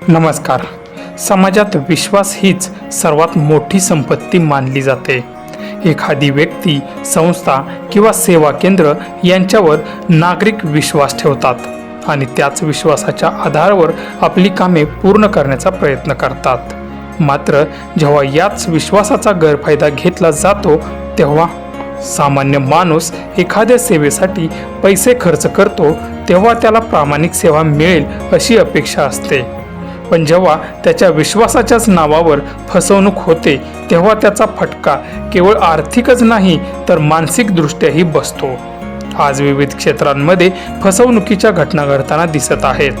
नमस्कार. समाजात विश्वास हीच सर्वात मोठी संपत्ती मानली जाते. एखादी व्यक्ती, संस्था किंवा सेवा केंद्र यांच्यावर नागरिक विश्वास ठेवतात आणि त्याच विश्वासाच्या आधारावर आपली कामे पूर्ण करण्याचा प्रयत्न करतात. मात्र जेव्हा याच विश्वासाचा गैरफायदा घेतला जातो तेव्हा सामान्य माणूस एखाद्या सेवेसाठी पैसे खर्च करतो तेव्हा त्याला प्रामाणिक सेवा मिळेल अशी अपेक्षा असते. पण जेव्हा त्याच्या विश्वासाच्याच नावावर फसवणूक होते तेव्हा त्याचा फटका केवळ आर्थिकच नाही तर मानसिकदृष्ट्याही बसतो. आज विविध क्षेत्रांमध्ये फसवणुकीच्या घटना घडताना दिसत आहेत.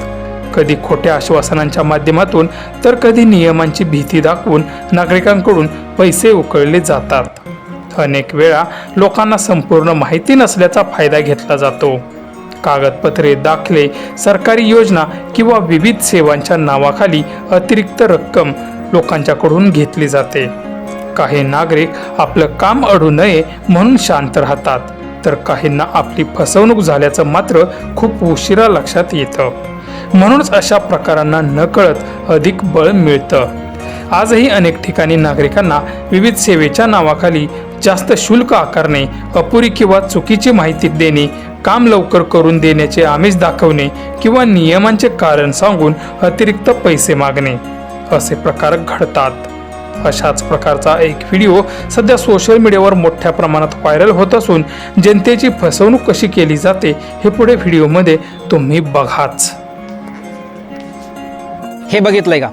कधी खोट्या आश्वासनांच्या माध्यमातून तर कधी नियमांची भीती दाखवून नागरिकांकडून पैसे उकळले जातात. अनेक वेळा लोकांना संपूर्ण माहिती नसल्याचा फायदा घेतला जातो. कागदपत्रे, दाखले, सरकारी योजना किंवा विविध सेवांच्या नावाखाली अतिरिक्त रक्कम लोकांच्याकडून घेतली जाते. काही नागरिक आपलं काम अडू नये म्हणून शांत राहतात, तर काहींना आपली फसवणूक झाल्याचं मात्र खूप उशिरा लक्षात येतं. म्हणूनच अशा प्रकारांना नकळत अधिक बळ मिळतं. आजही अनेक ठिकाणी नागरिकांना विविध सेवेच्या नावाखाली जास्त शुल्क आकारणे, अपुरी किंवा चुकीची माहिती देणे, काम लवकर करून देण्याचे आमिष दाखवणे किंवा नियमांचे कारण सांगून अतिरिक्त पैसे मागणे असे प्रकार घडतात. अशाच प्रकारचा एक व्हिडिओ सध्या सोशल मीडियावर मोठ्या प्रमाणात व्हायरल होत असून जनतेची फसवणूक कशी केली जाते हे पुढे व्हिडिओमध्ये तुम्ही बघाच. हे बघितलंय का?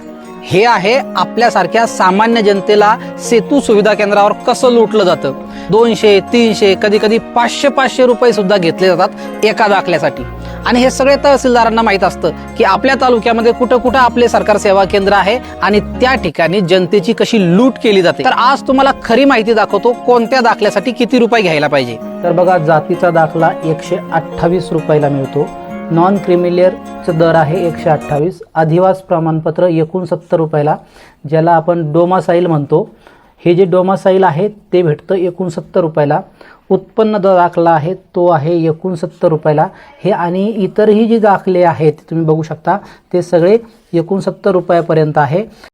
हे आहे आपल्यासारख्या सामान्य जनतेला सेतू सुविधा केंद्रावर कसं लुटलं जातं. 200, 300, कधी कधी 500 रुपये सुद्धा घेतले जातात एका दाखल्यासाठी. आणि हे सगळे तहसीलदारांना माहीत असतं की आपल्या तालुक्यामध्ये कुठं कुठं आपले सरकार सेवा केंद्र आहे आणि त्या ठिकाणी जनतेची कशी लूट केली जाते. तर आज तुम्हाला खरी माहिती दाखवतो कोणत्या दाखल्यासाठी किती रुपये घ्यायला पाहिजे. तर बघा, जातीचा दाखला 128 रुपयाला मिळतो. नॉन क्रिमिलियरचा दर आहे 128. अधिवास प्रमाणपत्र 69 रुपयाला, ज्याला आपण डोमासाईल म्हणतो. हे जे डोमासाईल आहे ते भेटतं 69 रुपयाला. उत्पन्न दाखला आहे तो आहे 69 रुपयाला. हे आणि इतरही जे दाखले आहेत तुम्ही बघू शकता ते सगळे 69 रुपयापर्यंत आहे.